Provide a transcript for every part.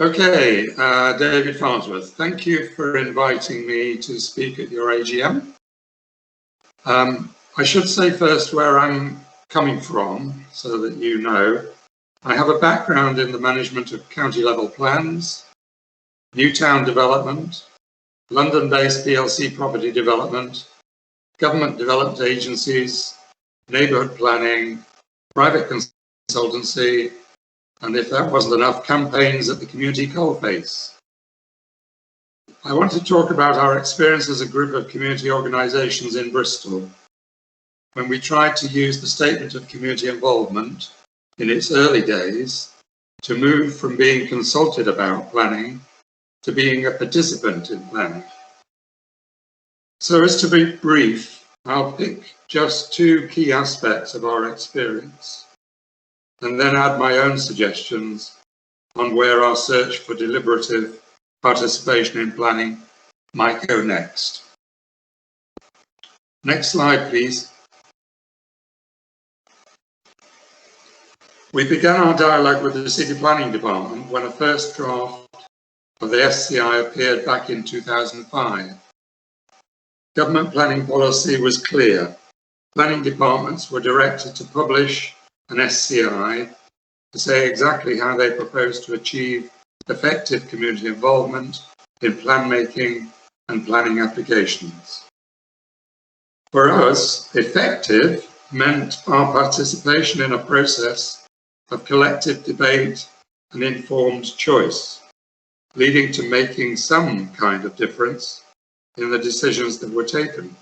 Okay, David Farnsworth, thank you for inviting me to speak at your AGM. I should say first where I'm coming from, so that you know. I have a background in the management of county level plans, new town development, London-based PLC property development, government developed agencies, neighbourhood planning, private consultancy, and if that wasn't enough, campaigns at the community coalface. I want to talk about our experience as a group of community organisations in Bristol when we tried to use the statement of community involvement in its early days to move from being consulted about planning to being a participant in planning. So as to be brief, I'll pick just two key aspects of our experience and then add my own suggestions on where our search for deliberative participation in planning might go next. Next slide, please. We began our dialogue with the City Planning Department when a first draft of the SCI appeared back in 2005. Government planning policy was clear. Planning departments were directed to publish an SCI to say exactly how they proposed to achieve effective community involvement in plan making and planning applications. For us, effective meant our participation in a process of collective debate and informed choice, leading to making some kind of difference in the decisions that were taken.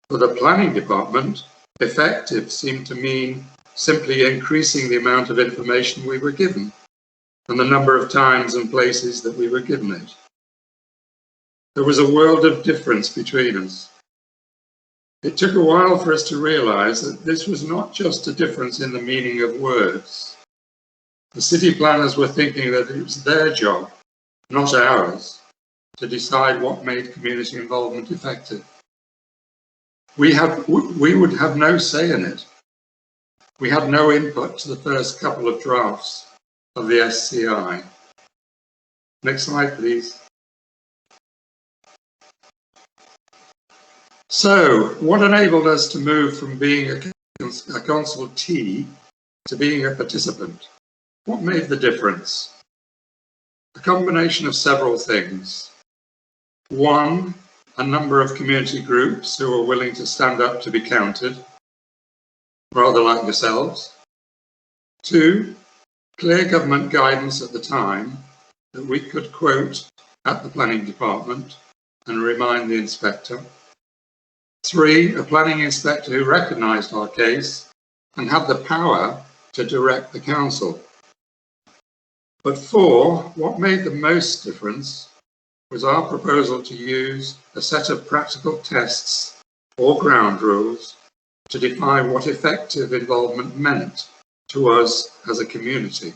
For the planning department, effective seemed to mean simply increasing the amount of information we were given and the number of times and places that we were given it. There was a world of difference between us. It took a while for us to realise that this was not just a difference in the meaning of words. The city planners were thinking that it was their job, not ours, to decide what made community involvement effective. We would have no say in it. We had no input to the first couple of drafts of the SCI. Next slide, please. So, what enabled us to move from being a consultee to being a participant? What made the difference? A combination of several things. One, a number of community groups who were willing to stand up to be counted, rather like yourselves. Two, clear government guidance at the time that we could quote at the planning department and remind the inspector. Three, a planning inspector who recognised our case and had the power to direct the council. But four, what made the most difference was our proposal to use a set of practical tests or ground rules to define what effective involvement meant to us as a community.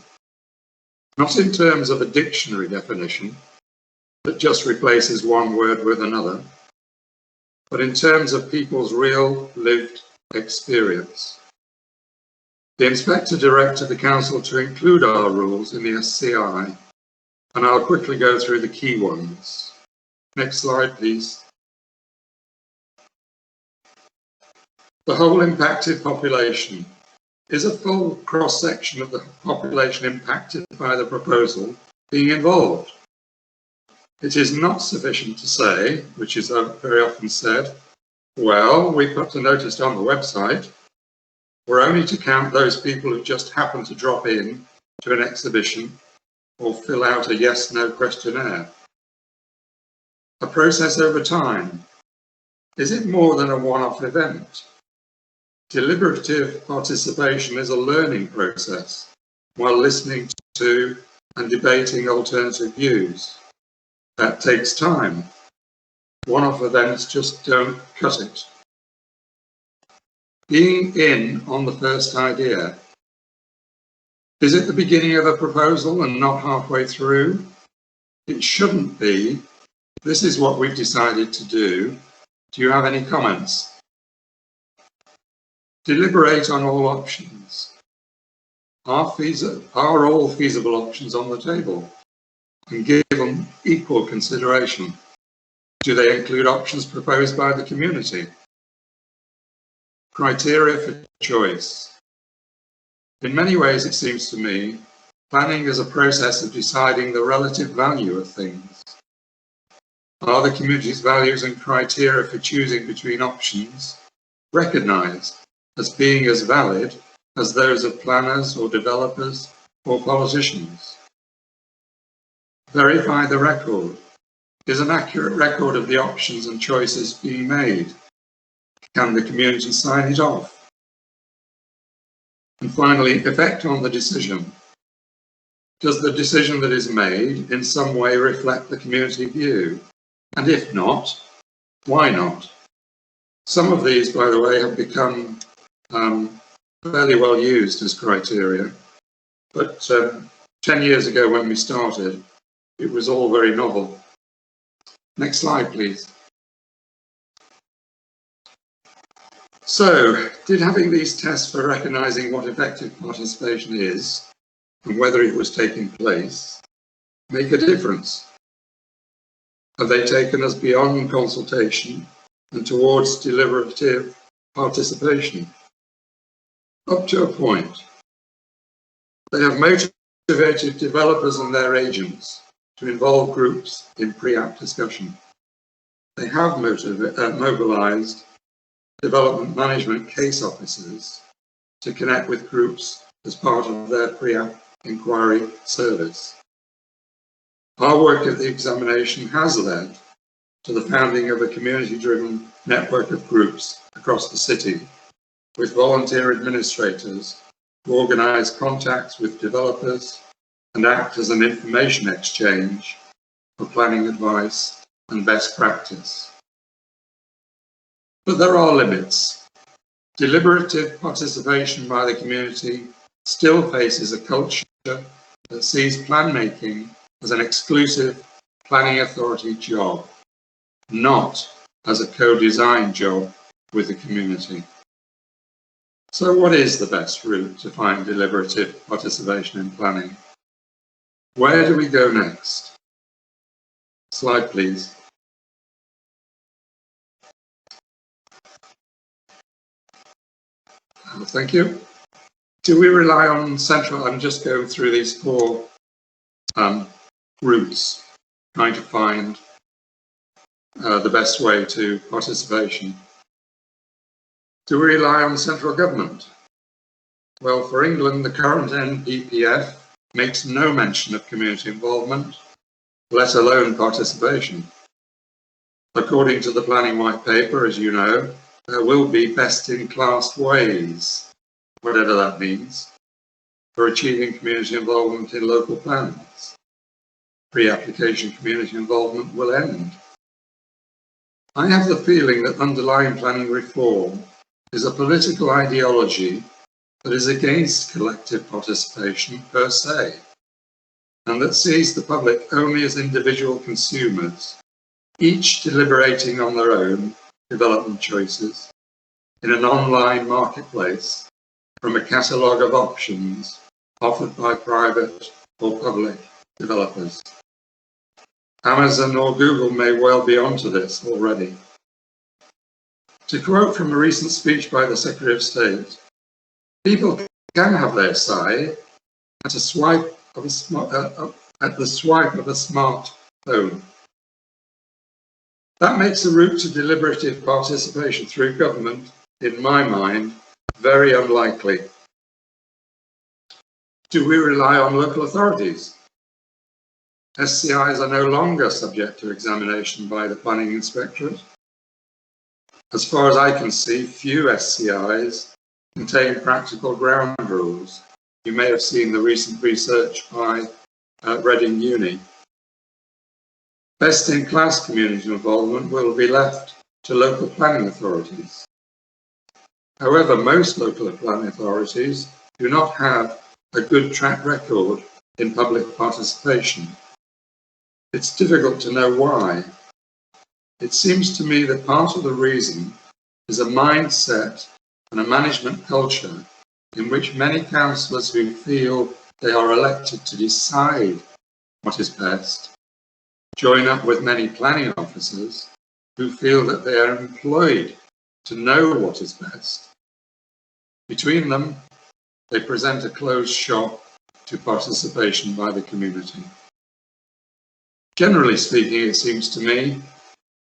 Not in terms of a dictionary definition that just replaces one word with another, but in terms of people's real lived experience. The inspector directed the council to include our rules in the SCI, and I'll quickly go through the key ones. Next slide, please. The whole impacted population is a full cross-section of the population impacted by the proposal being involved. It is not sufficient to say, which is very often said, well, we put the notice on the website. We're only to count those people who just happen to drop in to an exhibition or fill out a yes/no questionnaire. A process over time. Is it more than a one-off event? Deliberative participation is a learning process while listening to and debating alternative views. That takes time. One-off events just don't cut it. Being in on the first idea. Is it the beginning of a proposal and not halfway through? It shouldn't be. This is what we've decided to do. Do you have any comments? Deliberate on all options. Are all feasible options on the table and give them equal consideration? Do they include options proposed by the community? Criteria for choice. In many ways, it seems to me, planning is a process of deciding the relative value of things. Are the community's values and criteria for choosing between options recognised as being as valid as those of planners or developers or politicians? Verify the record. Is an accurate record of the options and choices being made? Can the community sign it off? And finally, effect on the decision. Does the decision that is made in some way reflect the community view? And if not, why not? Some of these, by the way, have become fairly well used as criteria, but 10 years ago when we started, it was all very novel. Next slide, please. So, did having these tests for recognising what effective participation is and whether it was taking place make a difference? Have they taken us beyond consultation and towards deliberative participation? Up to a point. They have motivated developers and their agents to involve groups in pre-app discussion. They have mobilised development management case officers to connect with groups as part of their pre-app inquiry service. Our work at the examination has led to the founding of a community-driven network of groups across the city with volunteer administrators who organise contacts with developers and act as an information exchange for planning advice and best practice. But there are limits. Deliberative participation by the community still faces a culture that sees plan making as an exclusive planning authority job, not as a co-design job with the community. So what is the best route to find deliberative participation in planning? Where do we go next? Slide, please. Thank you. Do we rely on central? I'm just going through these four routes, trying to find the best way to participation. Do we rely on central government? Well, for England, the current NPPF makes no mention of community involvement, let alone participation. According to the Planning White Paper, as you know, there will be best-in-class ways, whatever that means, for achieving community involvement in local plans. Pre-application community involvement will end. I have the feeling that underlying planning reform is a political ideology that is against collective participation per se, and that sees the public only as individual consumers, each deliberating on their own development choices in an online marketplace from a catalogue of options offered by private or public developers. Amazon or Google may well be onto this already. To quote from a recent speech by the Secretary of State, people can have their say at the swipe of a smartphone. That makes the route to deliberative participation through government, in my mind, very unlikely. Do we rely on local authorities? SCIs are no longer subject to examination by the Planning Inspectorate. As far as I can see, few SCIs contain practical ground rules. You may have seen the recent research by Reading Uni. Best-in-class community involvement will be left to local planning authorities. However, most local planning authorities do not have a good track record in public participation. It's difficult to know why. It seems to me that part of the reason is a mindset and a management culture in which many councillors who feel they are elected to decide what is best join up with many planning officers who feel that they are employed to know what is best. Between them, they present a closed shop to participation by the community. Generally speaking, it seems to me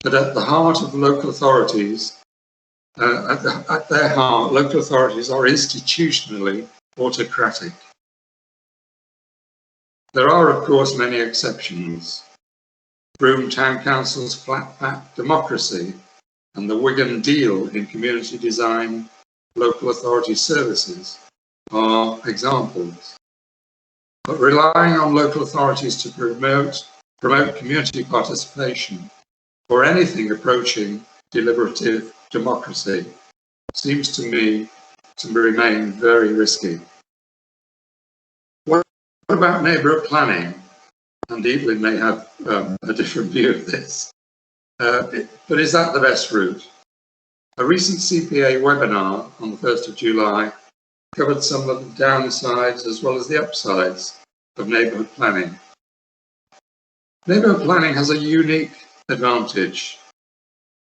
that at the heart of local authorities, at their heart, local authorities are institutionally autocratic. There are, of course, many exceptions. Broome Town Council's flat-pack democracy and the Wigan deal in community design local authority services are examples. But relying on local authorities to promote community participation or anything approaching deliberative democracy seems to me to remain very risky. What about neighbourhood planning? And Evelyn may have a different view of this. But is that the best route? A recent CPA webinar on the 1st of July covered some of the downsides as well as the upsides of neighbourhood planning. Neighbourhood planning has a unique advantage.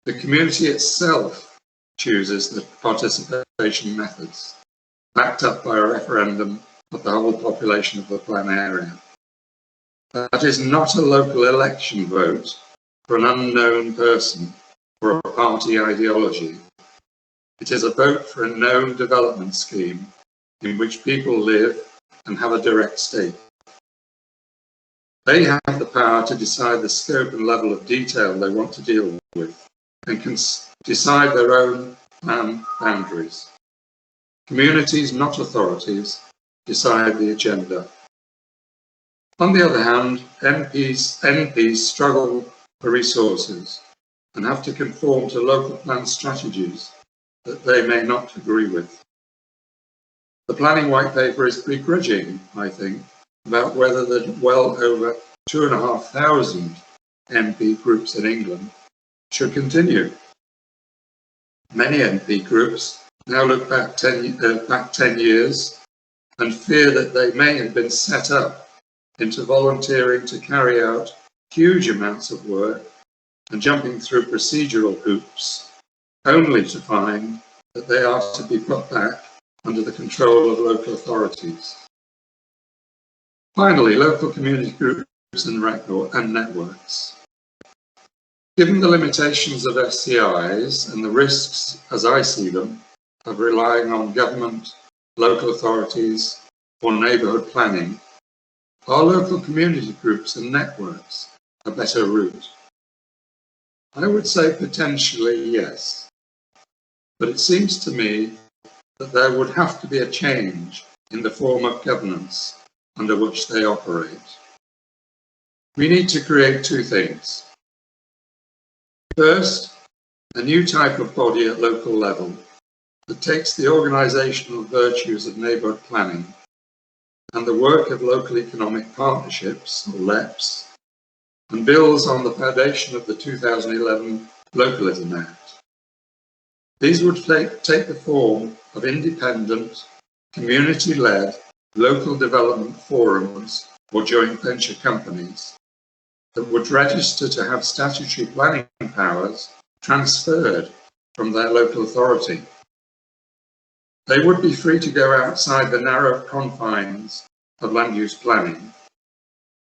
The community itself chooses the participation methods, backed up by a referendum of the whole population of the plan area. That is not a local election vote for an unknown person or a party ideology. It is a vote for a known development scheme in which people live and have a direct stake. They have the power to decide the scope and level of detail they want to deal with and can decide their own plan boundaries. Communities, not authorities, decide the agenda. On the other hand, MPs struggle for resources and have to conform to local plan strategies that they may not agree with. The planning white paper is begrudging, I think, about whether the well over 2,500 MP groups in England should continue. Many MP groups now look back 10 years and fear that they may have been set up into volunteering to carry out huge amounts of work and jumping through procedural hoops, only to find that they are to be put back under the control of local authorities. Finally, local community groups and networks. Given the limitations of SCIs and the risks, as I see them, of relying on government, local authorities, or neighbourhood planning, are local community groups and networks a better route? I would say potentially yes, but it seems to me that there would have to be a change in the form of governance under which they operate. We need to create two things. First, a new type of body at local level that takes the organisational virtues of neighbourhood planning and the work of local economic partnerships, or LEPs, and builds on the foundation of the 2011 Localism Act. These would take the form of independent, community-led local development forums or joint venture companies that would register to have statutory planning powers transferred from their local authority. They would be free to go outside the narrow confines of land use planning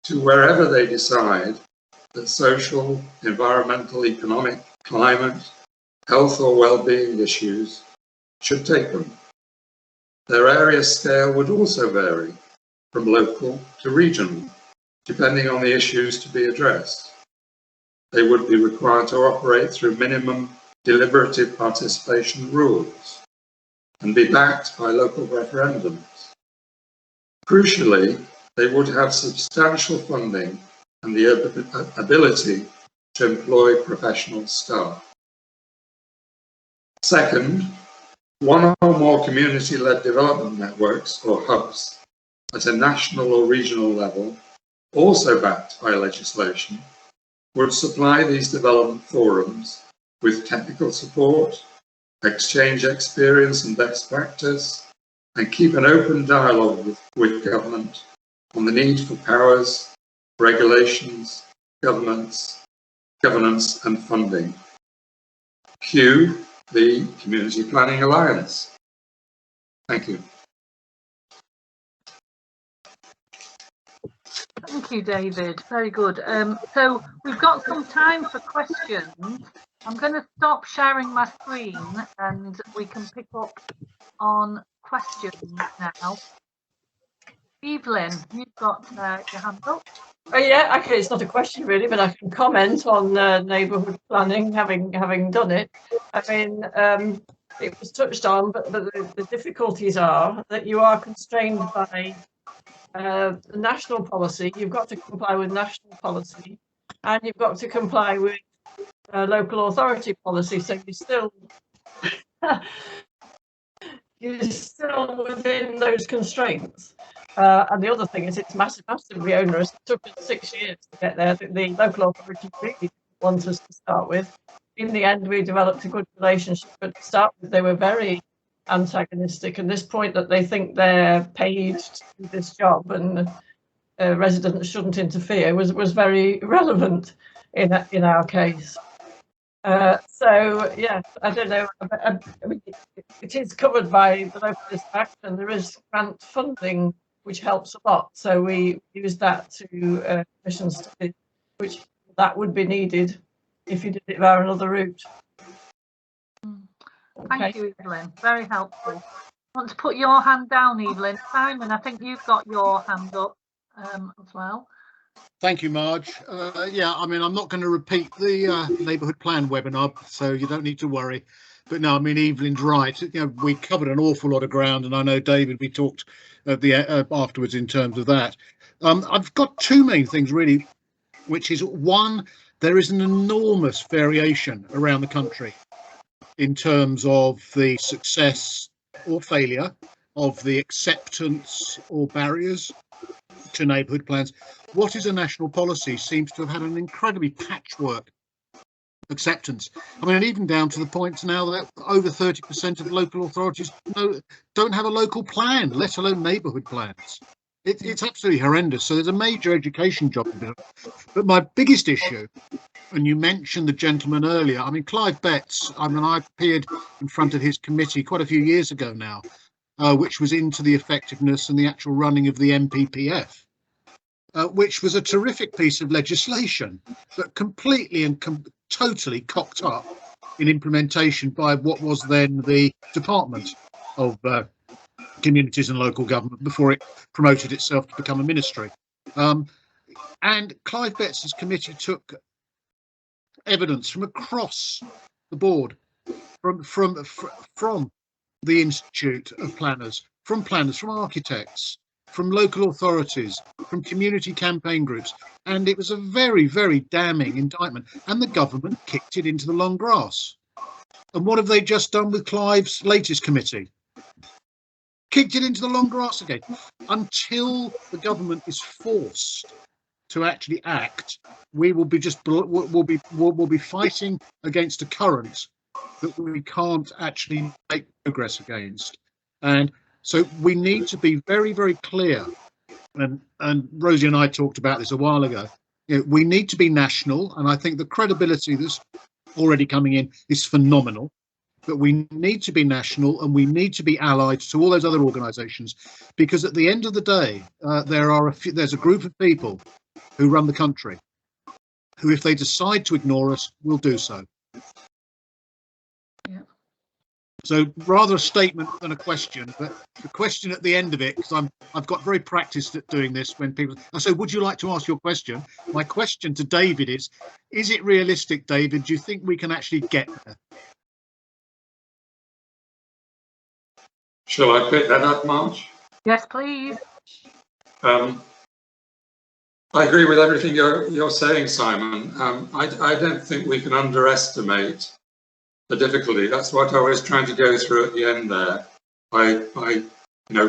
to wherever they decide that social, environmental, economic, climate, health or well-being issues should take them. Their area scale would also vary from local to regional, depending on the issues to be addressed. They would be required to operate through minimum deliberative participation rules and be backed by local referendums. Crucially, they would have substantial funding and the ability to employ professional staff. Second, one or more community-led development networks, or hubs, at a national or regional level, also backed by legislation, would supply these development forums with technical support, exchange experience and best practice, and keep an open dialogue with government on the need for powers, regulations, governance and funding. Q, the Community Planning Alliance. Thank you. Thank you, David. Very good. So we've got some time for questions. I'm going to stop sharing my screen and we can pick up on questions now. Evelyn, you've got your hand up. Oh yeah, okay, it's not a question really, but I can comment on neighbourhood planning, having done it. I mean, it was touched on, but the difficulties are that you are constrained by the national policy. You've got to comply with national policy, and you've got to comply with local authority policy. So you're still within those constraints. And the other thing is it's massively onerous. It took us 6 years to get there. The local authority really didn't want us to start with. In the end, we developed a good relationship, but to start with, they were very antagonistic. And this point that they think they're paid to do this job and residents shouldn't interfere was very relevant in our case. So yes, I don't know. I mean, it is covered by the Local List Act, and there is grant funding which helps a lot. So we use that to commission studies, which that would be needed if you did it via another route. Thank you, Evelyn. Very helpful. Want to put your hand down, Evelyn? Simon, I think you've got your hand up as well. Thank you, Marge. Yeah, I mean, I'm not going to repeat the neighbourhood plan webinar, so you don't need to worry. But no, I mean, Evelyn's right. You know, we covered an awful lot of ground, and I know, David, we talked at the afterwards in terms of that. I've got two main things really, which is one, there is an enormous variation around the country in terms of the success or failure of the acceptance or barriers to neighbourhood plans. What is a national policy seems to have had an incredibly patchwork acceptance. I mean, and even down to the point now that over 30% of local authorities don't have a local plan, let alone neighbourhood plans. It's absolutely horrendous. So there's a major education job to be done. But my biggest issue, and you mentioned the gentleman earlier, I mean, Clive Betts, I mean, I appeared in front of his committee quite a few years ago now, which was into the effectiveness and the actual running of the MPPF. Which was a terrific piece of legislation, but completely and totally cocked up in implementation by what was then the Department of Communities and Local Government before it promoted itself to become a ministry. And Clive Betts' committee took evidence from across the board, from the Institute of Planners, from architects, from local authorities, from community campaign groups, and it was a very, very damning indictment, and the government kicked it into the long grass. And what have they just done with Clive's latest committee? Kicked it into the long grass again. Until the government is forced to actually act, we will be we'll be fighting against a current that we can't actually make progress against. And so we need to be very, very clear, and Rosie and I talked about this a while ago. You know, we need to be national, and I think the credibility that's already coming in is phenomenal. But we need to be national, and we need to be allied to all those other organisations, because at the end of the day, there's a group of people who run the country, who, if they decide to ignore us, will do so. So rather a statement than a question, but the question at the end of it, because I've got very practiced at doing this when people say, would you like to ask your question? My question to David is it realistic, David? Do you think we can actually get there? Shall I pick that up, Marge? Yes, please. I agree with everything you're saying, Simon. I don't think we can underestimate the difficulty. That's what I was trying to go through at the end there. By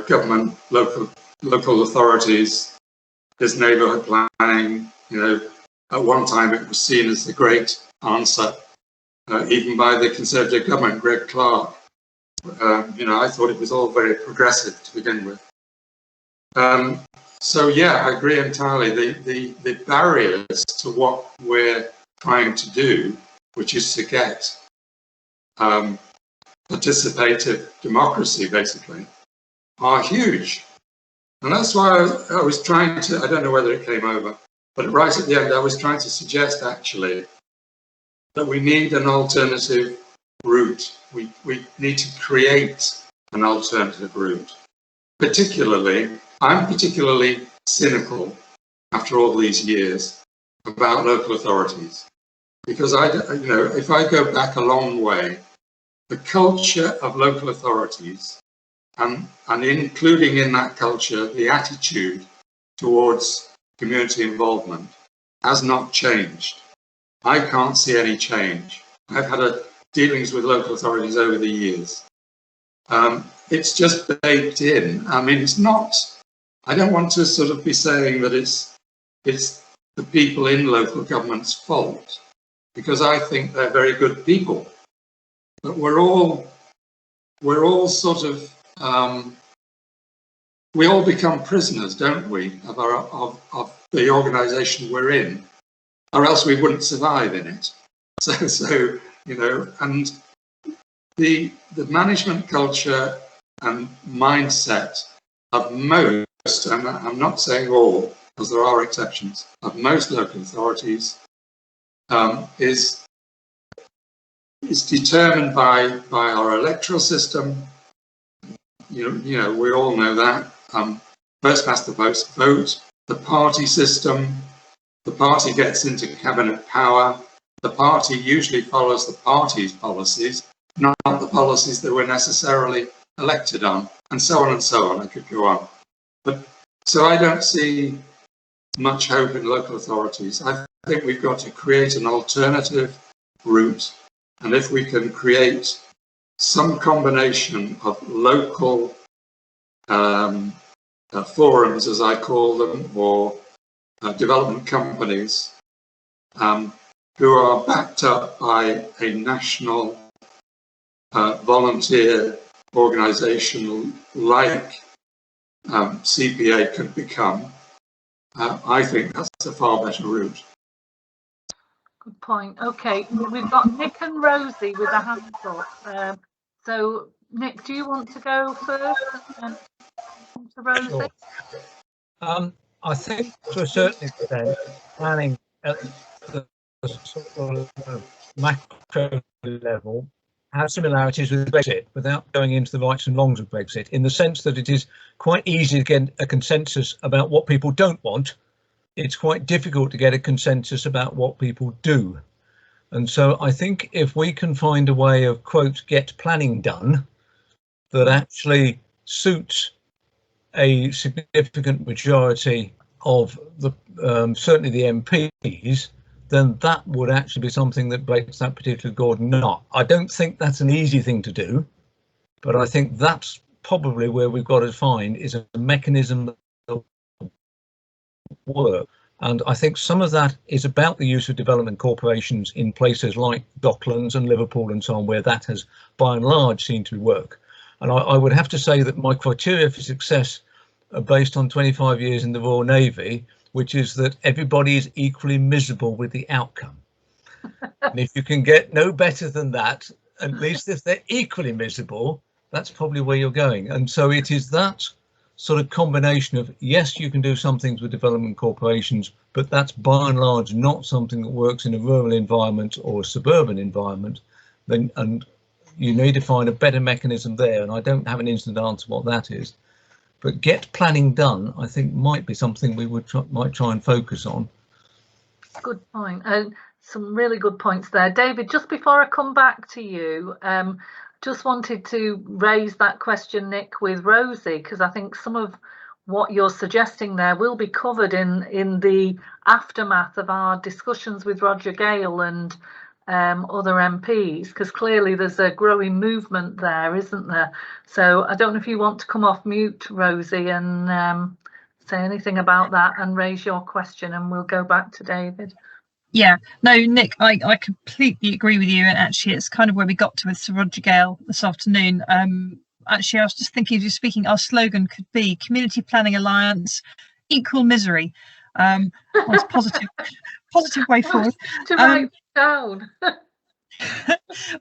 government, local authorities, this neighbourhood planning. At one time it was seen as the great answer, even by the Conservative government, Greg Clark. You know, I thought it was all very progressive to begin with. So yeah, I agree entirely. The barriers to what we're trying to do, which is to get participative democracy, basically, are huge. And that's why I was trying to, I don't know whether it came over, but right at the end, I was trying to suggest actually that we need an alternative route. We need to create an alternative route. I'm particularly cynical after all these years about local authorities, because you know, if I go back a long way, the culture of local authorities, and including in that culture the attitude towards community involvement, has not changed. I can't see any change. I've had dealings with local authorities over the years. It's just baked in. I mean, it's not, I don't want to sort of be saying that it's the people in local government's fault, because I think they're very good people. But we're all sort of, we all become prisoners, don't we, of the organisation we're in, or else we wouldn't survive in it. So you know, and the management culture and mindset of most, and I'm not saying all, because there are exceptions, of most local authorities is determined by our electoral system. You know, we all know that. First past the post vote, the party system. The party gets into cabinet power. The party usually follows the party's policies, not the policies that we're necessarily elected on, and so on and so on. I could go on. But so I don't see much hope in local authorities. I think we've got to create an alternative route, and if we can create some combination of local forums, as I call them, or development companies who are backed up by a national volunteer organisation like CPA could become, I think that's a far better route. Good point. Okay, we've got Nick and Rosie with a hand up. So, Nick, do you want to go first? And to Rosie? Sure. I think to a certain extent, planning at the sort of macro level has similarities with Brexit without going into the rights and wrongs of Brexit, in the sense that it is quite easy to get a consensus about what people don't want. It's quite difficult to get a consensus about what people do. And so I think if we can find a way of, quote, get planning done that actually suits a significant majority of the certainly the MPs, then that would actually be something that breaks that particular Gordon knot. I don't think that's an easy thing to do, but I think that's probably where we've got to find is a mechanism that will work. And I think some of that is about the use of development corporations in places like Docklands and Liverpool and so on, where that has by and large seemed to work. And I would have to say that my criteria for success are based on 25 years in the Royal Navy, which is that everybody is equally miserable with the outcome. And if you can get no better than that, at least if they're equally miserable, that's probably where you're going. And so it is that sort of combination of, yes, you can do some things with development corporations, but that's by and large not something that works in a rural environment or a suburban environment. And you need to find a better mechanism there. And I don't have an instant answer what that is. But get planning done, I think, might be something we might try and focus on. Good point. Some really good points there. David, just before I come back to you, just wanted to raise that question, Nick, with Rosie, because I think some of what you're suggesting there will be covered in the aftermath of our discussions with Roger Gale and other MPs, because clearly there's a growing movement there, isn't there? So I don't know if you want to come off mute, Rosie, and say anything about that and raise your question, and we'll go back to David. Yeah, no, Nick, I completely agree with you. And actually, it's kind of where we got to with Sir Roger Gale this afternoon. Actually, I was just thinking, as you're speaking, our slogan could be Community Planning Alliance, equal misery. Nice positive way forward. To write down.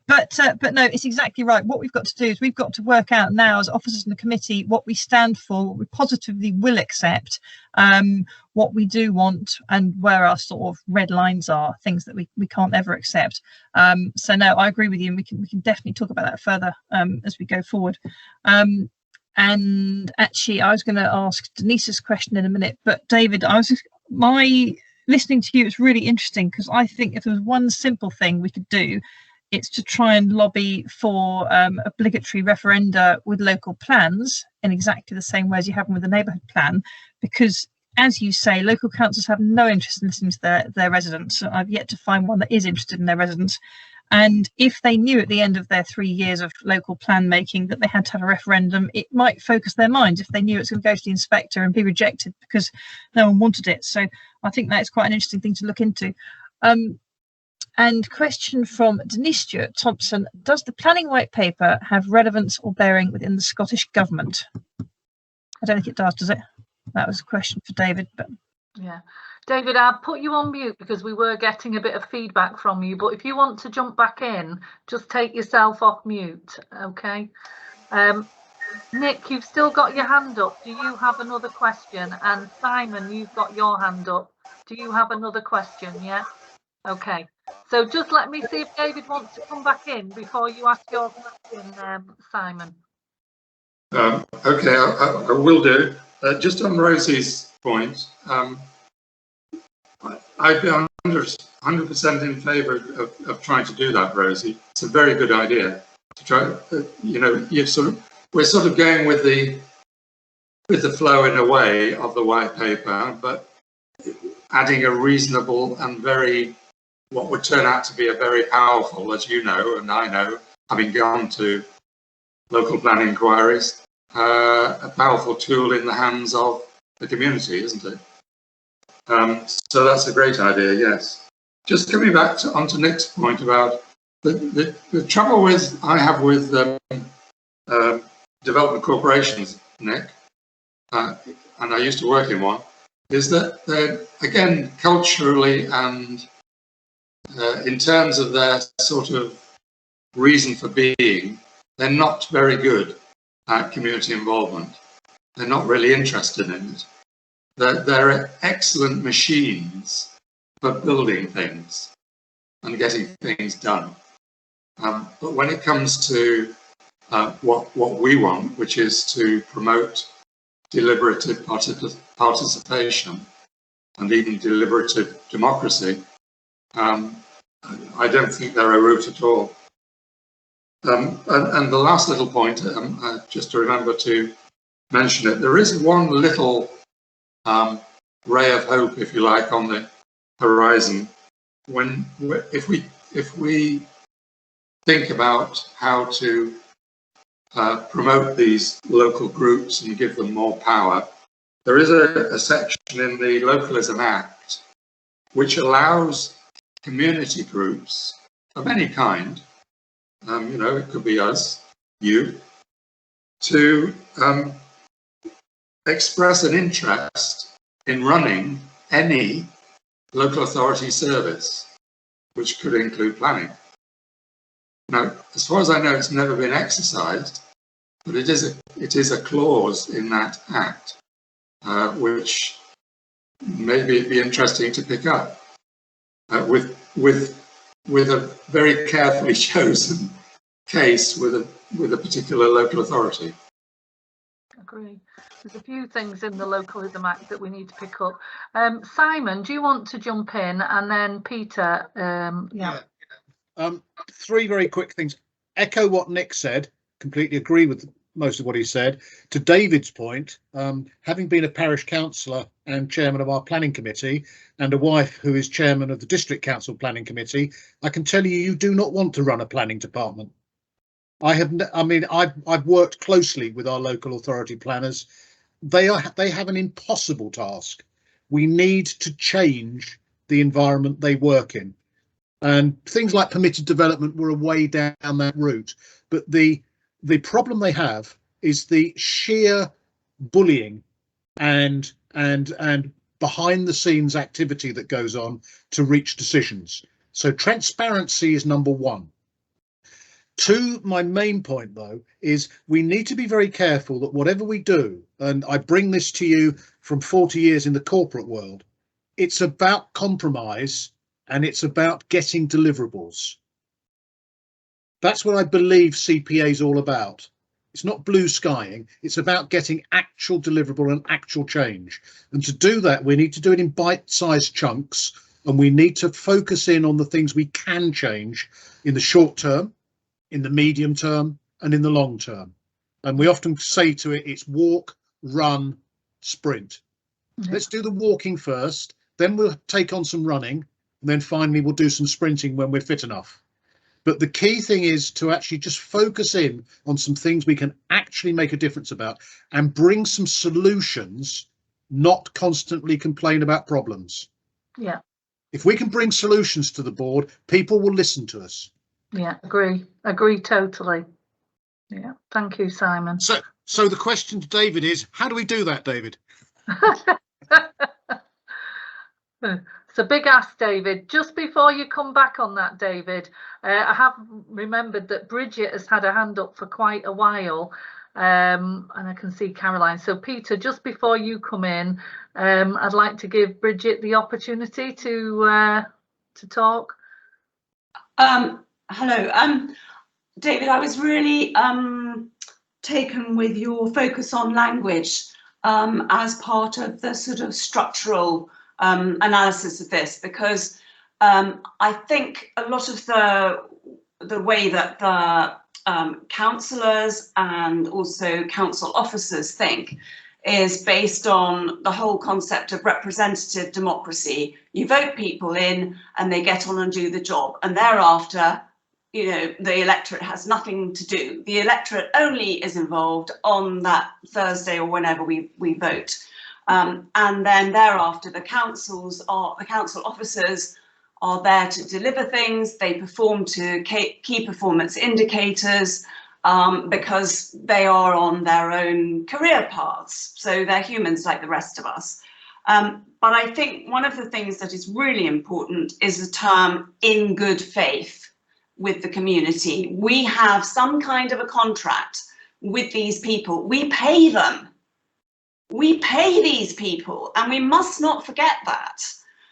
But no, it's exactly right. What we've got to do is we've got to work out now as officers in the committee what we stand for, what we positively will accept, what we do want, and where our sort of red lines are, things that we can't ever accept. So no, I agree with you, and we can definitely talk about that further as we go forward. And actually, I was going to ask Denise's question in a minute, but David, listening to you, it's really interesting, because I think if there was one simple thing we could do, it's to try and lobby for obligatory referenda with local plans in exactly the same way as you have them with the neighbourhood plan, because, as you say, local councils have no interest in listening to their residents. I've yet to find one that is interested in their residents. And if they knew at the end of their 3 years of local plan making that they had to have a referendum, it might focus their minds if they knew it's going to go to the inspector and be rejected because no one wanted it. So I think that's quite an interesting thing to look into. And question from Denise Stewart Thompson: does the planning white paper have relevance or bearing within the Scottish government? I don't think it does it? That was a question for David. But yeah, David, I'll put you on mute because we were getting a bit of feedback from you, but if you want to jump back in, just take yourself off mute, okay? Nick, you've still got your hand up. Do you have another question? And Simon, you've got your hand up. Do you have another question? Yeah, okay. So just let me see if David wants to come back in before you ask your question, Simon. Okay, I will do. Just on Rosie's point, I'd be 100% in favour of trying to do that, Rosie. It's a very good idea to try. We're sort of going with the flow in a way of the white paper, but adding a reasonable and what would turn out to be a very powerful, as you know and I know, having gone to local planning inquiries, a powerful tool in the hands of the community, isn't it? So that's a great idea, yes. Just coming back onto Nick's point about the trouble I have with development corporations, Nick, and I used to work in one, is that they're, again, culturally and in terms of their sort of reason for being, they're not very good at community involvement. They're not really interested in it. They're excellent machines for building things and getting things done. But when it comes to what we want, which is to promote deliberative participation and even deliberative democracy, I don't think they're a route at all. And the last little point, just to remember to mention it, there is one little ray of hope, if you like, on the horizon. If we think about how to promote these local groups and give them more power, there is a section in the Localism Act which allows community groups of any kind, it could be us, you, to express an interest in running any local authority service, which could include planning. Now, as far as I know, it's never been exercised, but it is a clause in that act, which maybe it'd be interesting to pick up with a very carefully chosen case with a particular local authority. Agree. There's a few things in the Localism Act that we need to pick up. Simon, do you want to jump in? And then Peter, yeah. Three very quick things. Echo what Nick said, completely agree with most of what he said. To David's point, having been a parish councillor and chairman of our planning committee and a wife who is chairman of the district council planning committee, I can tell you do not want to run a planning department. I've worked closely with our local authority planners. They have an impossible task. We need to change the environment they work in. And things like permitted development were a way down that route. But the problem they have is the sheer bullying and behind the scenes activity that goes on to reach decisions. So transparency is number one. Two, my main point though, is we need to be very careful that whatever we do, and I bring this to you from 40 years in the corporate world, it's about compromise and it's about getting deliverables. That's what I believe CPA is all about. It's not blue skying, it's about getting actual deliverable and actual change. And to do that, we need to do it in bite-sized chunks, and we need to focus in on the things we can change in the short term, in the medium term, and in the long term. And we often say to it, it's walk, run, sprint. Let's do the walking first, then we'll take on some running, and then finally we'll do some sprinting when we're fit enough. But the key thing is to actually just focus in on some things we can actually make a difference about and bring some solutions, not constantly complain about problems. Yeah. If we can bring solutions to the board, people will listen to us. Yeah, agree totally. Yeah, thank you, Simon. So the question to David is, how do we do that, David? It's a big ask, David. Just before you come back on that, David, I have remembered that Bridget has had a hand up for quite a while, and I can see Caroline. So Peter, just before you come in, I'd like to give Bridget the opportunity to talk. Hello, David. I was really taken with your focus on language as part of the sort of structural analysis of this, because I think a lot of the way that the councillors and also council officers think is based on the whole concept of representative democracy. You vote people in and they get on and do the job, and thereafter, you know, the electorate has nothing to do. The electorate only is involved on that Thursday or whenever we vote. And then thereafter, the council officers are there to deliver things. They perform to key performance indicators because they are on their own career paths. So they're humans like the rest of us. But I think one of the things that is really important is the term "in good faith" with the community. We have some kind of a contract with these people. We pay them. We pay these people, and we must not forget that.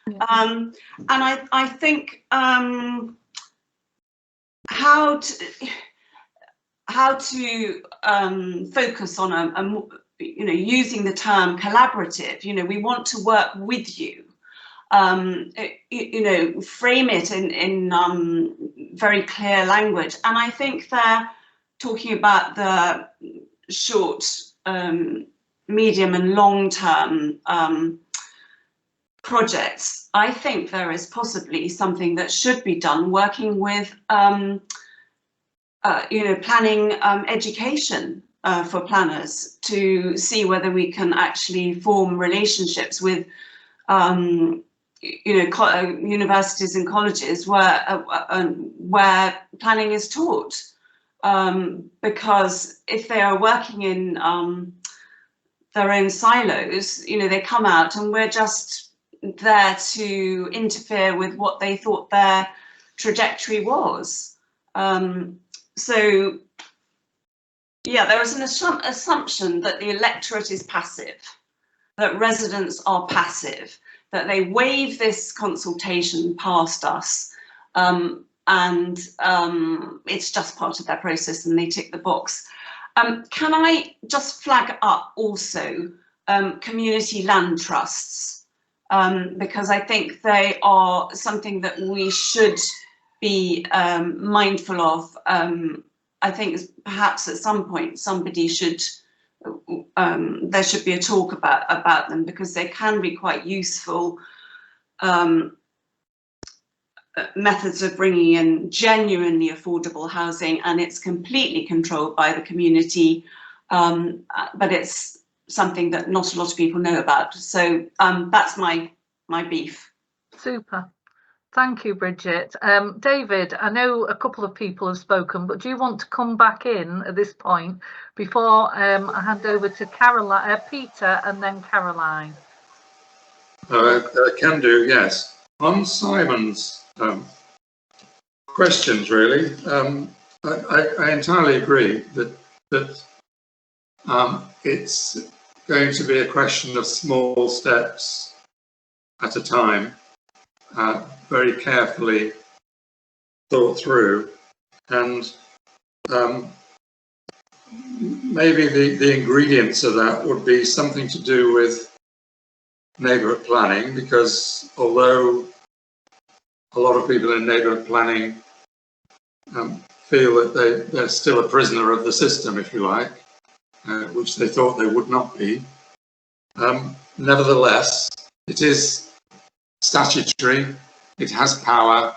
And I think how to focus on using the term collaborative. You know, we want to work with you. Frame it in very clear language. And I think they're talking about the short, medium and long-term projects. I think there is possibly something that should be done working with, planning education for planners to see whether we can actually form relationships with universities and colleges where planning is taught, because if they are working in their own silos, you know, they come out and we're just there to interfere with what they thought their trajectory was. So yeah, there is an assumption that the electorate is passive, that residents are passive, that they wave this consultation past us, and it's just part of their process and they tick the box. Can I just flag up also community land trusts, because I think they are something that we should be mindful of. I think perhaps at some point somebody should, there should be a talk about them, because they can be quite useful methods of bringing in genuinely affordable housing, and it's completely controlled by the community, but it's something that not a lot of people know about. So that's my beef. Super. Thank you, Bridget. David, I know a couple of people have spoken, but do you want to come back in at this point before I hand over to Caroline, Peter, and then Caroline? I can do, yes. On Simon's questions, really, I entirely agree that it's going to be a question of small steps at a time, very carefully thought through, and maybe the ingredients of that would be something to do with neighbourhood planning, because although a lot of people in neighbourhood planning feel that they're still a prisoner of the system, if you like, which they thought they would not be, nevertheless, it is statutory, it has power,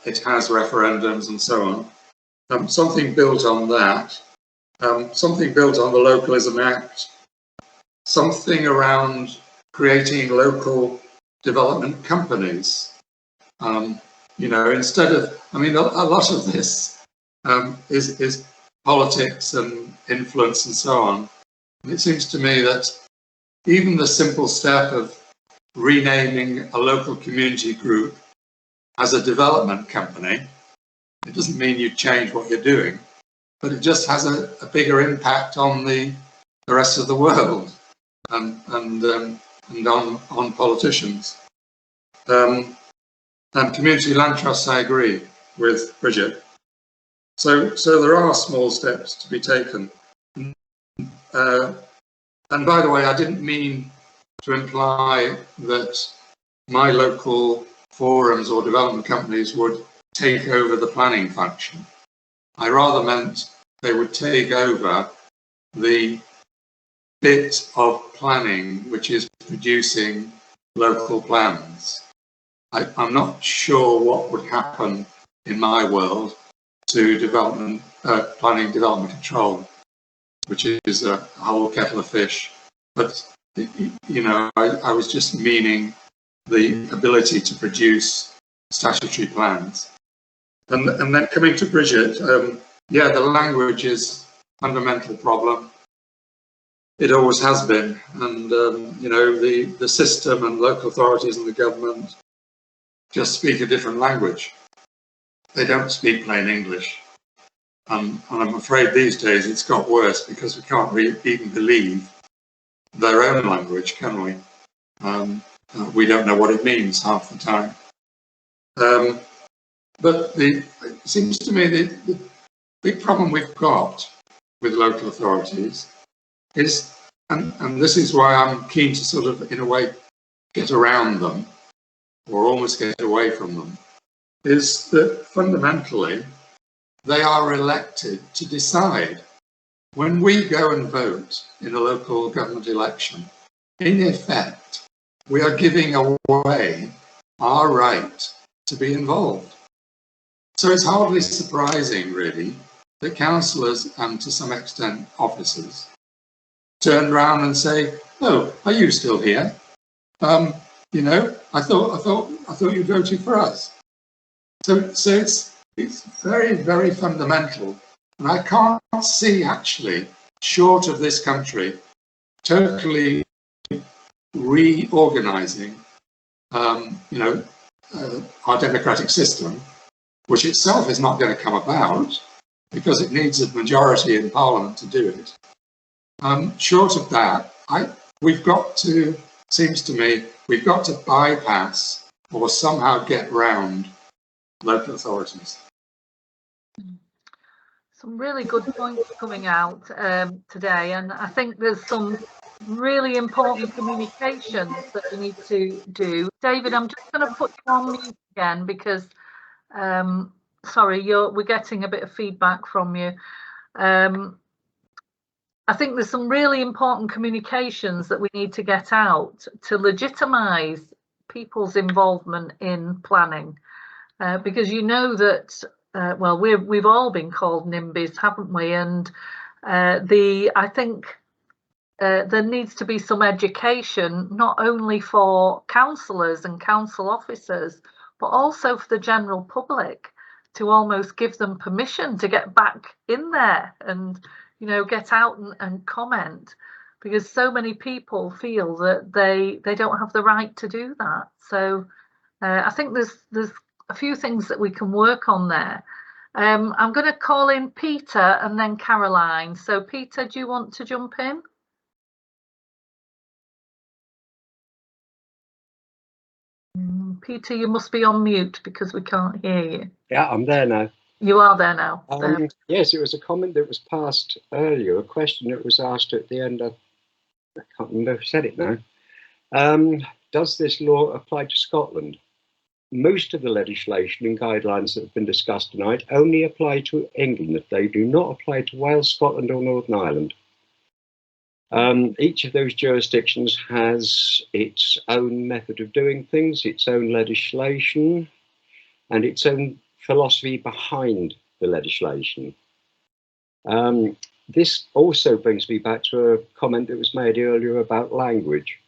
it has referendums and so on. Something built on that, something built on the Localism Act, something around creating local development companies. You know, instead of, I mean, a lot of this is politics and influence and so on. And it seems to me that even the simple step of renaming a local community group as a development company, it doesn't mean you change what you're doing, but it just has a bigger impact on the rest of the world and on politicians. And community land trusts, I agree with Bridget. So there are small steps to be taken. And by the way, I didn't mean to imply that my local forums or development companies would take over the planning function. I rather meant they would take over the bit of planning which is producing local plans. I'm not sure what would happen in my world to development planning, development control, which is a whole kettle of fish. But you know, I was just meaning the ability to produce statutory plans. And then coming to Bridget, yeah, the language is a fundamental problem. It always has been, and you know, the system and local authorities and the government just speak a different language. They don't speak plain English. And I'm afraid these days it's got worse because we can't even believe their own language, can we? We don't know what it means half the time. But it seems to me the big problem we've got with local authorities is, and this is why I'm keen to sort of, in a way, get around them, or almost get away from them, is that fundamentally they are elected to decide. When we go and vote in a local government election, in effect, we are giving away our right to be involved. So it's hardly surprising, really, that councillors and to some extent officers turn around and say, "Oh, are you still here? You know, I thought you voted for us." So it's very, very fundamental, and I can't see actually, short of this country totally reorganising, you know, our democratic system, which itself is not going to come about because it needs a majority in Parliament to do it. Short of that, we've got to, seems to me, we've got to bypass or somehow get round local authorities. Some really good points coming out today, and I think there's some really important communications that we need to do. David, I'm just going to put you on mute again because, sorry, we're getting a bit of feedback from you. I think there's some really important communications that we need to get out to legitimise people's involvement in planning, because you know that, well, we've all been called NIMBYs, haven't we? And I think there needs to be some education, not only for councillors and council officers, but also for the general public, to almost give them permission to get back in there and, you know, get out and comment, because so many people feel that they don't have the right to do that. So I think there's a few things that we can work on there. I'm going to call in Peter and then Caroline. So Peter, do you want to jump in? Peter, you must be on mute because we can't hear you. Yeah, I'm there now. You are there now. Yes, it was a comment that was passed earlier, a question that was asked at the end. I can't remember who said it now. Does this law apply to Scotland? Most of the legislation and guidelines that have been discussed tonight only apply to England. They do not apply to Wales, Scotland or Northern Ireland. Each of those jurisdictions has its own method of doing things, its own legislation, and its own philosophy behind the legislation. This also brings me back to a comment that was made earlier about language.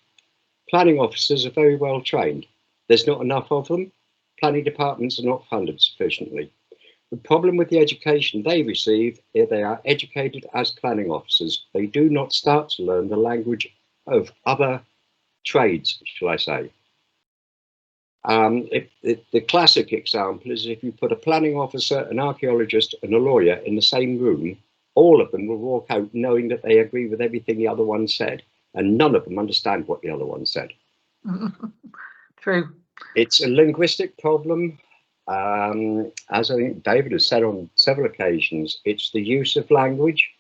Planning officers are very well trained. There's not enough of them. Planning departments are not funded sufficiently. The problem with the education they receive is they are educated as planning officers. They do not start to learn the language of other trades, shall I say. The classic example is if you put a planning officer, an archaeologist and a lawyer in the same room, all of them will walk out knowing that they agree with everything the other one said, and none of them understand what the other one said. True. It's a linguistic problem. As I think David has said on several occasions, it's the use of language.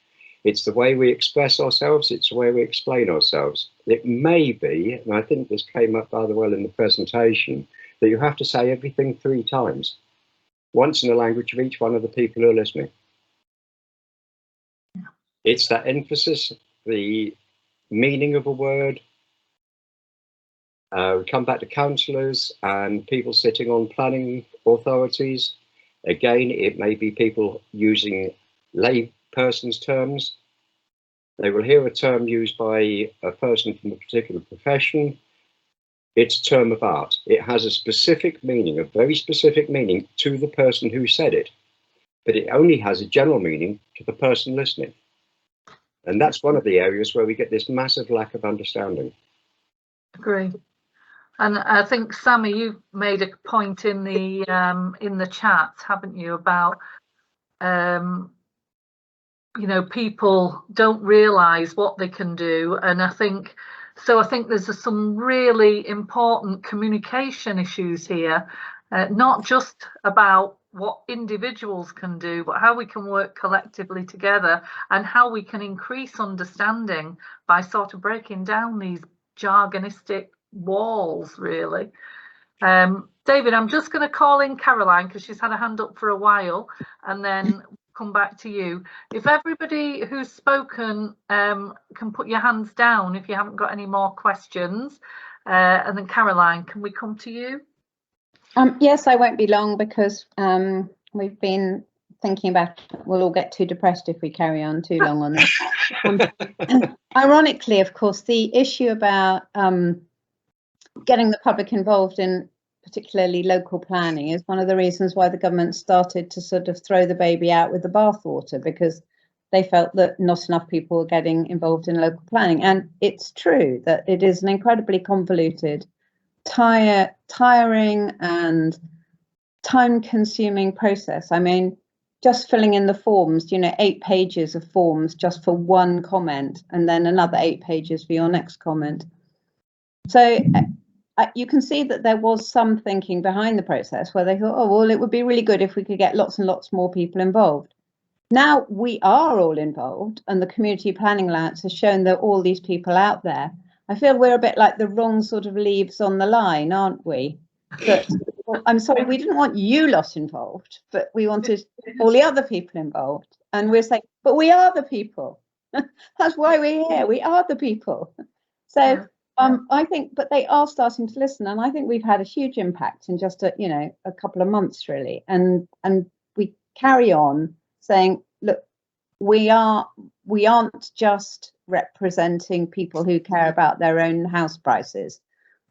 It's the way we express ourselves. It's the way we explain ourselves. It may be, and I think this came up rather well in the presentation, that you have to say everything 3 times, once in the language of each one of the people who are listening. Yeah. It's that emphasis, the meaning of a word. We come back to councillors and people sitting on planning authorities. Again, it may be people using lay person's terms. They will hear a term used by a person from a particular profession. It's a term of art. It has a specific meaning, a very specific meaning to the person who said it, but it only has a general meaning to the person listening. And that's one of the areas where we get this massive lack of understanding. Agree. And I think, Sammy, you made a point in the chat, haven't you, about you know, people don't realise what they can do, and I think there's some really important communication issues here, not just about what individuals can do, but how we can work collectively together and how we can increase understanding by sort of breaking down these jargonistic walls, really. David, I'm just going to call in Caroline because she's had a hand up for a while, and then come back to you. If everybody who's spoken can put your hands down if you haven't got any more questions, and then Caroline, can we come to you? Yes, I won't be long because we've been thinking about we'll all get too depressed if we carry on too long on this. Ironically, of course, the issue about getting the public involved in particularly local planning is one of the reasons why the government started to sort of throw the baby out with the bathwater, because they felt that not enough people were getting involved in local planning. And it's true that it is an incredibly convoluted, tiring and time-consuming process. I mean, just filling in the forms, you know, 8 pages of forms just for one comment, and then another 8 pages for your next comment. So you can see that there was some thinking behind the process where they thought, oh, well, it would be really good if we could get lots and lots more people involved. Now we are all involved, and the Community Planning Alliance has shown that all these people out there. I feel we're a bit like the wrong sort of leaves on the line, aren't we? But well, I'm sorry, we didn't want you lot involved, but we wanted all the other people involved. And we're saying, but we are the people. That's why we're here. We are the people. So I think, but they are starting to listen, and I think we've had a huge impact in just a couple of months, really. And we carry on saying, look, we aren't just representing people who care about their own house prices.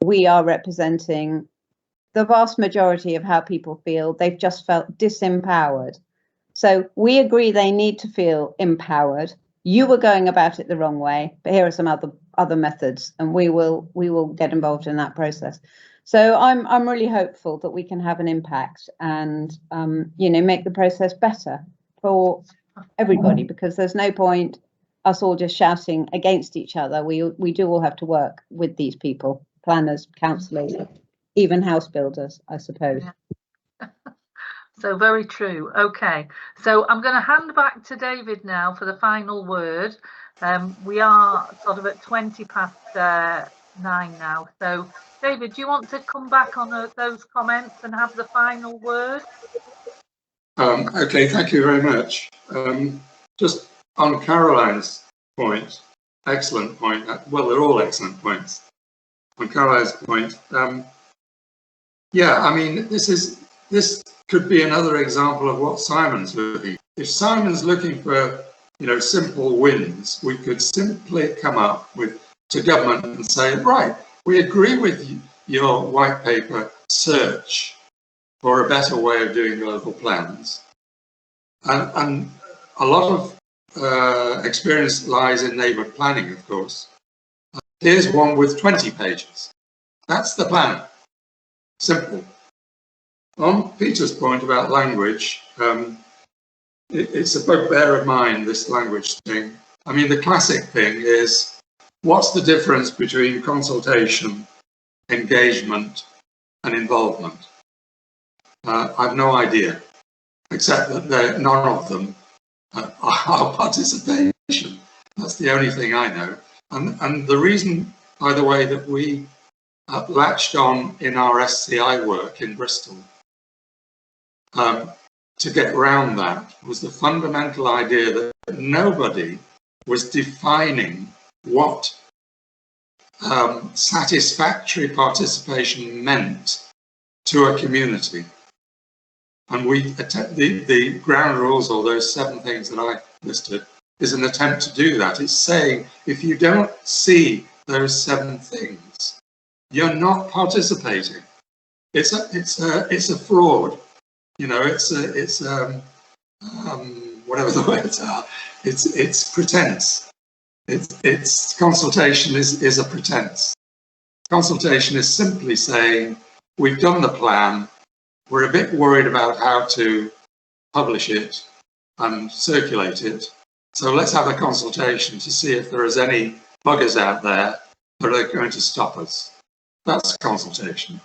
We are representing the vast majority of how people feel. They've just felt disempowered. So we agree they need to feel empowered. You were going about it the wrong way, but here are some other methods, and we will get involved in that process. So I'm really hopeful that we can have an impact and make the process better for everybody, because there's no point us all just shouting against each other. We do all have to work with these people, planners, councillors, even house builders, I suppose. Yeah. So very true. Okay, so I'm going to hand back to David now for the final word. We are sort of at 20 past 9 now. So David, do you want to come back on those comments and have the final word? Okay, thank you very much. Just on Caroline's point, excellent point. Well, they're all excellent points. On Caroline's point, yeah, I mean, this could be another example of what Simon's looking. If Simon's looking for, simple wins, we could simply come up to government and say, right, we agree with your white paper search for a better way of doing local plans. And a lot of experience lies in neighbourhood planning, of course. Here's one with 20 pages. That's the plan. Simple. On Peter's point about language, it's a bugbear of mine, this language thing. I mean, the classic thing is, what's the difference between consultation, engagement, and involvement? I've no idea, except that none of them are participation. That's the only thing I know. And the reason, by the way, that we latched on in our SCI work in Bristol to get around that was the fundamental idea that nobody was defining what satisfactory participation meant to a community. And the ground rules, or those 7 things that I listed, is an attempt to do that. It's saying, if you don't see those 7 things, you're not participating. It's a fraud. It's whatever the words are. It's pretense. It's consultation is a pretense. Consultation is simply saying, we've done the plan. We're a bit worried about how to publish it and circulate it. So let's have a consultation to see if there is any buggers out there that are going to stop us. That's consultation.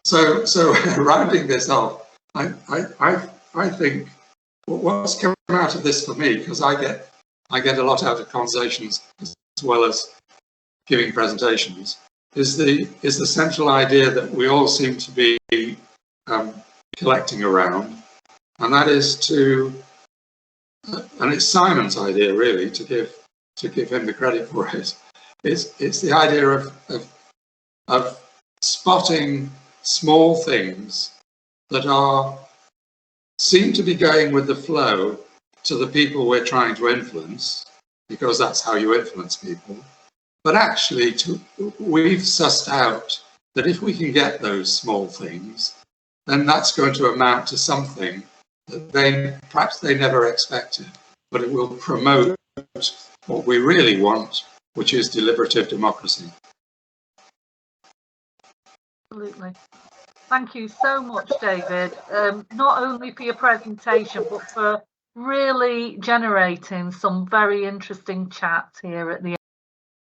So rounding this off, I think what's come out of this for me, because I get a lot out of conversations as well as giving presentations, is the central idea that we all seem to be collecting around, and that is and it's Simon's idea really, to give him the credit for it. It's the idea of spotting small things that seem to be going with the flow to the people we're trying to influence, because that's how you influence people. But actually, we've sussed out that if we can get those small things, then that's going to amount to something that perhaps they never expected, but it will promote what we really want, which is deliberative democracy. Absolutely. Thank you so much, David, not only for your presentation, but for really generating some very interesting chats here at the